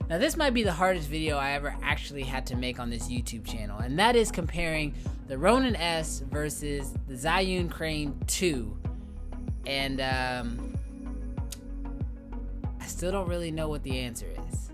Now this might be the hardest video I ever actually had to make on this YouTube channel, and that is comparing the Ronin-S versus the ZHIYUN Crane 2. And I still don't really know what the answer is.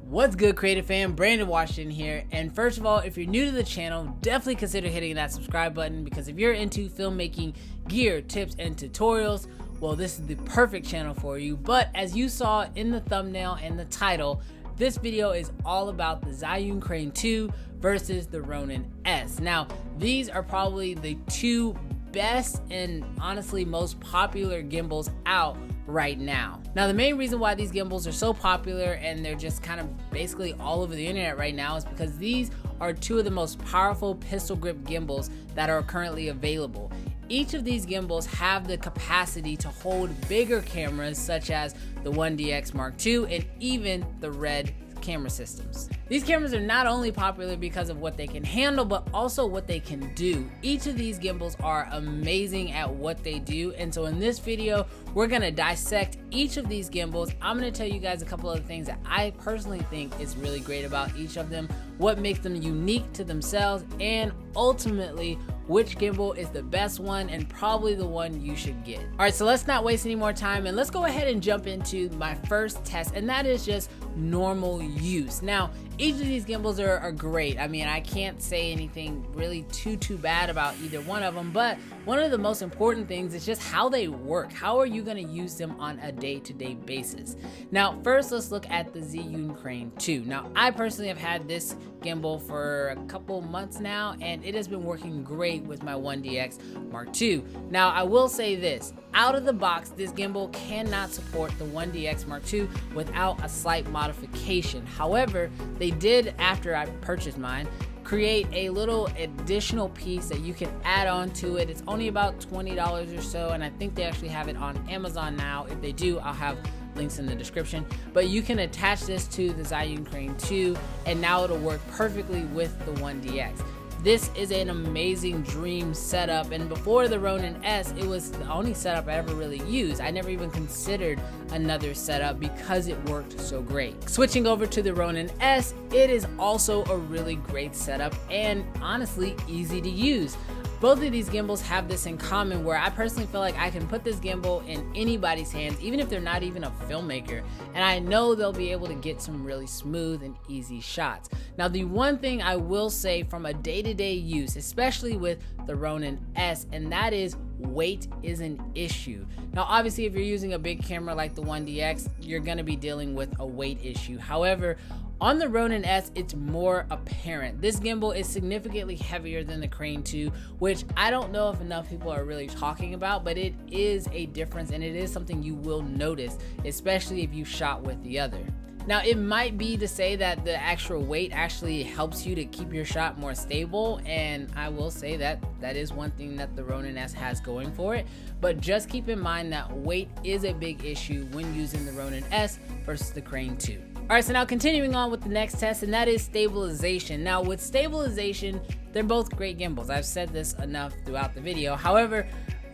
What's good, creative fam? Brandon Washington here. And first of all, if you're new to the channel, definitely consider hitting that subscribe button, because if you're into filmmaking gear, tips, and tutorials, well, this is the perfect channel for you. But as you saw in the thumbnail and the title, this video is all about the ZHIYUN Crane 2 versus the Ronin-S. Now, these are probably the two best and honestly most popular gimbals out right now. Now, the main reason why these gimbals are so popular and they're just kind of basically all over the internet right now is because these are two of the most powerful pistol grip gimbals that are currently available. Each of these gimbals have the capacity to hold bigger cameras such as the 1DX Mark II and even the Red camera systems. These cameras are not only popular because of what they can handle, but also what they can do. Each of these gimbals are amazing at what they do, and so in this video we're gonna dissect each of these gimbals. I'm gonna tell you guys a couple of things that I personally think is really great about each of them, what makes them unique to themselves, and ultimately which gimbal is the best one and probably the one you should get. All right, so let's not waste any more time and let's go ahead and jump into my first test, and that is just normal use. Now, each of these gimbals are great. I mean, I can't say anything really too bad about either one of them, but one of the most important things is just how they work. How are you gonna use them on a day-to-day basis? Now, first, let's look at the ZHIYUN Crane 2. Now, I personally have had this gimbal for a couple months now, and it has been working great with my 1DX Mark II. Now, I will say this, out of the box, this gimbal cannot support the 1DX Mark II without a slight modification. However, they did, after I purchased mine, create a little additional piece that you can add on to it. It's only about $20 or so, and I think they actually have it on Amazon now. If they do, I'll have links in the description. But you can attach this to the ZHIYUN Crane 2, and now it'll work perfectly with the 1DX. This is an amazing dream setup, and before the Ronin-S, it was the only setup I ever really used. I never even considered another setup because it worked so great. Switching over to the Ronin-S, it is also a really great setup and honestly easy to use. Both of these gimbals have this in common, where I personally feel like I can put this gimbal in anybody's hands, even if they're not even a filmmaker, and I know they'll be able to get some really smooth and easy shots. Now, the one thing I will say from a day-to-day use, especially with the Ronin-S, and that is weight is an issue. Now, obviously, if you're using a big camera like the 1DX, you're gonna be dealing with a weight issue. However, on the Ronin-S, it's more apparent. This gimbal is significantly heavier than the Crane 2, which I don't know if enough people are really talking about, but it is a difference, and it is something you will notice, especially if you shot with the other. Now, it might be to say that the actual weight actually helps you to keep your shot more stable, and I will say that that is one thing that the Ronin-S has going for it, but just keep in mind that weight is a big issue when using the Ronin-S versus the Crane 2. All right, so now continuing on with the next test, and that is stabilization. Now, with stabilization, they're both great gimbals. I've said this enough throughout the video. However,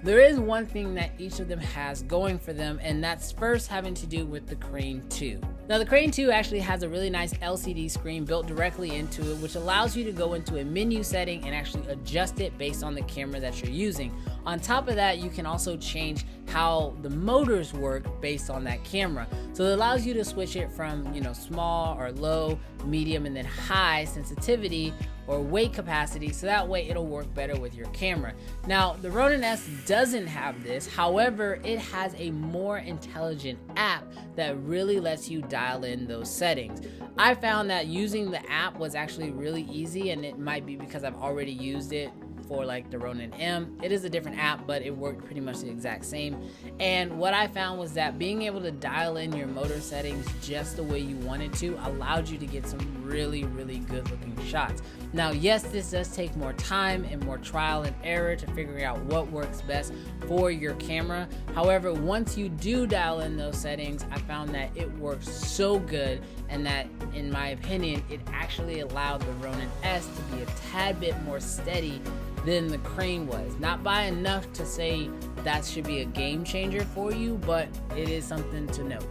there is one thing that each of them has going for them, and that's first having to do with the Crane 2. Now, the Crane 2 actually has a really nice LCD screen built directly into it, which allows you to go into a menu setting and actually adjust it based on the camera that you're using. On top of that, you can also change how the motors work based on that camera. So it allows you to switch it from, you know, small or low, medium, and then high sensitivity or weight capacity, so that way it'll work better with your camera. Now, the Ronin-S doesn't have this. However, it has a more intelligent app that really lets you dial in those settings. I found that using the app was actually really easy, and it might be because I've already used it for like the Ronin-M. It is a different app, but it worked pretty much the exact same. And what I found was that being able to dial in your motor settings just the way you wanted to allowed you to get some really good looking shots. Now, yes, this does take more time and more trial and error to figure out what works best for your camera. However, once you do dial in those settings, I found that it works so good, and that, in my opinion, it actually allowed the Ronin-S to be a tad bit more steady than the Crane was. Not by enough to say that should be a game changer for you, but it is something to note.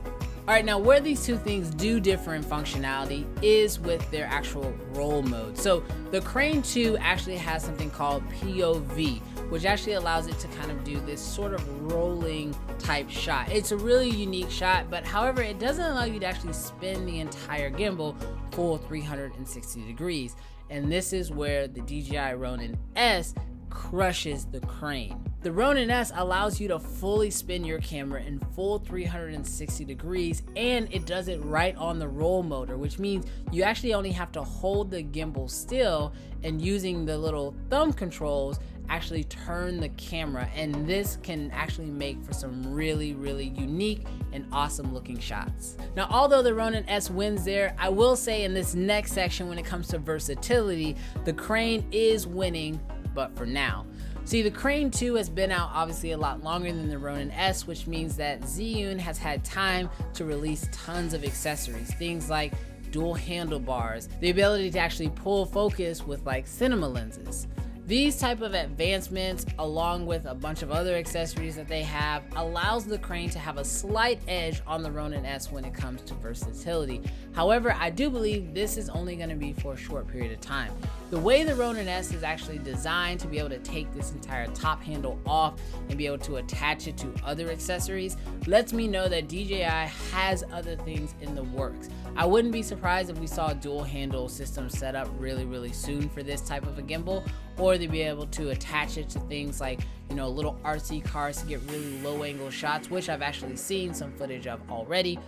Alright, now where these two things do differ in functionality is with their actual roll mode. So the Crane 2 actually has something called POV, which actually allows it to kind of do this sort of rolling type shot. It's a really unique shot, but however, it doesn't allow you to actually spin the entire gimbal full 360 degrees. And this is where the DJI Ronin-S crushes the Crane. The Ronin-S allows you to fully spin your camera in full 360 degrees, and it does it right on the roll motor, which means you actually only have to hold the gimbal still, and using the little thumb controls actually turn the camera, and this can actually make for some really unique and awesome looking shots. Now, although the Ronin-S wins there, I will say in this next section, when it comes to versatility, the Crane is winning, but for now. See, the Crane 2 has been out obviously a lot longer than the Ronin-S, which means that ZHIYUN has had time to release tons of accessories, things like dual handlebars, the ability to actually pull focus with like cinema lenses. These type of advancements, along with a bunch of other accessories that they have, allows the Crane to have a slight edge on the Ronin-S when it comes to versatility. However, I do believe this is only going to be for a short period of time. The way the Ronin-S is actually designed to be able to take this entire top handle off and be able to attach it to other accessories lets me know that DJI has other things in the works. I wouldn't be surprised if we saw a dual handle system set up really soon for this type of a gimbal, or to be able to attach it to things like, you know, little RC cars to get really low angle shots, which I've actually seen some footage of already.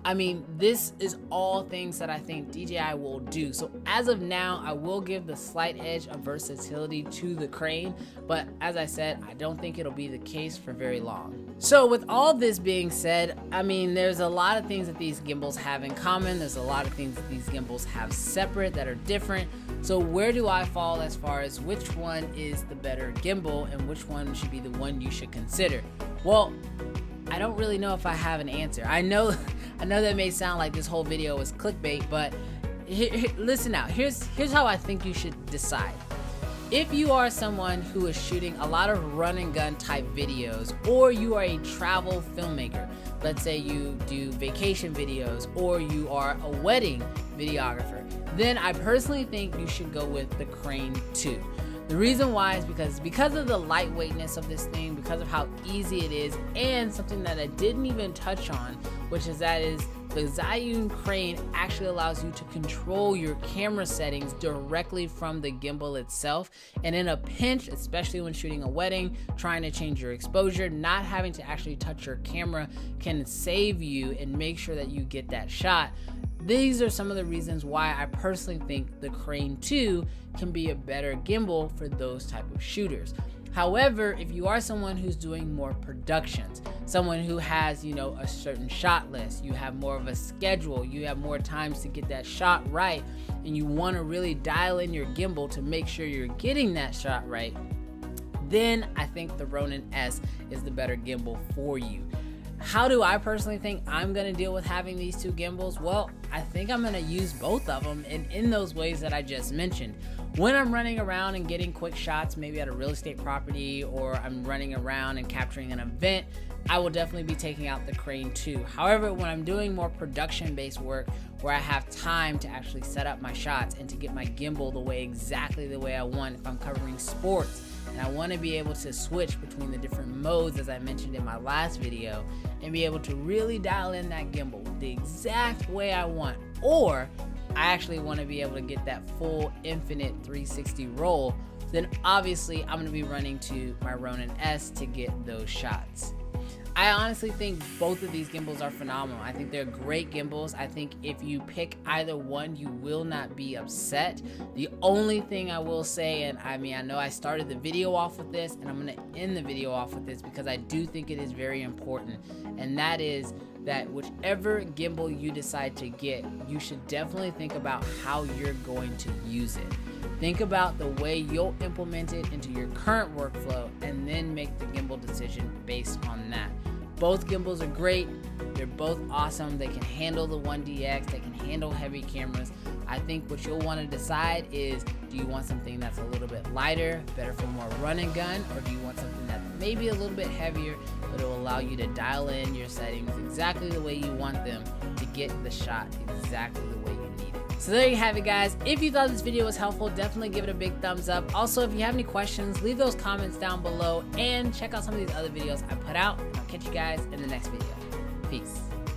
I mean, this is all things that I think DJI will do. So as of now, I will give the slight edge of versatility to the Crane, but as I said, I don't think it'll be the case for very long. So with all this being said, I mean, there's a lot of things that these gimbals have in common. There's a lot of things that these gimbals have separate that are different. So where do I fall as far as which one is the better gimbal and which one should be the one you should consider? Well, I don't really know if I have an answer. I know that may sound like this whole video was clickbait, but listen out. Here's how I think you should decide. If you are someone who is shooting a lot of run and gun type videos, or you are a travel filmmaker, let's say you do vacation videos, or you are a wedding videographer, then I personally think you should go with the Crane 2. The reason why is because of the lightweightness of this thing, because of how easy it is, and something that I didn't even touch on, which is the ZHIYUN Crane actually allows you to control your camera settings directly from the gimbal itself. And in a pinch, especially when shooting a wedding, trying to change your exposure, not having to actually touch your camera can save you and make sure that you get that shot. These are some of the reasons why I personally think the Crane 2 can be a better gimbal for those type of shooters. However, if you are someone who's doing more productions, someone who has, you know, a certain shot list, you have more of a schedule, you have more times to get that shot right, and you want to really dial in your gimbal to make sure you're getting that shot right, then I think the Ronin-S is the better gimbal for you. How do I personally think I'm going to deal with having these two gimbals? Well, I think I'm going to use both of them in those ways that I just mentioned. When I'm running around and getting quick shots, maybe at a real estate property, or I'm running around and capturing an event, I will definitely be taking out the Crane 2. However, when I'm doing more production-based work where I have time to actually set up my shots and to get my gimbal exactly the way I want, if I'm covering sports and I want to be able to switch between the different modes as I mentioned in my last video and be able to really dial in that gimbal the exact way I want, or I actually want to be able to get that full infinite 360 roll, then obviously I'm going to be running to my Ronin-S to get those shots. I honestly think both of these gimbals are phenomenal. I think they're great gimbals. I think if you pick either one, you will not be upset. The only thing I will say, and I mean, I know I started the video off with this, and I'm gonna end the video off with this because I do think it is very important, and that is that whichever gimbal you decide to get, you should definitely think about how you're going to use it. Think about the way you'll implement it into your current workflow and then make the gimbal decision based on that. Both gimbals are great. They're both awesome. They can handle the 1DX. They can handle heavy cameras. I think what you'll want to decide is, do you want something that's a little bit lighter, better for more run and gun, or do you want something that's maybe a little bit heavier, but it will allow you to dial in your settings exactly the way you want them to get the shot exactly the way you need it. So there you have it, guys. If you thought this video was helpful, definitely give it a big thumbs up. Also, if you have any questions, leave those comments down below and check out some of these other videos I put out. I'll catch you guys in the next video. Peace.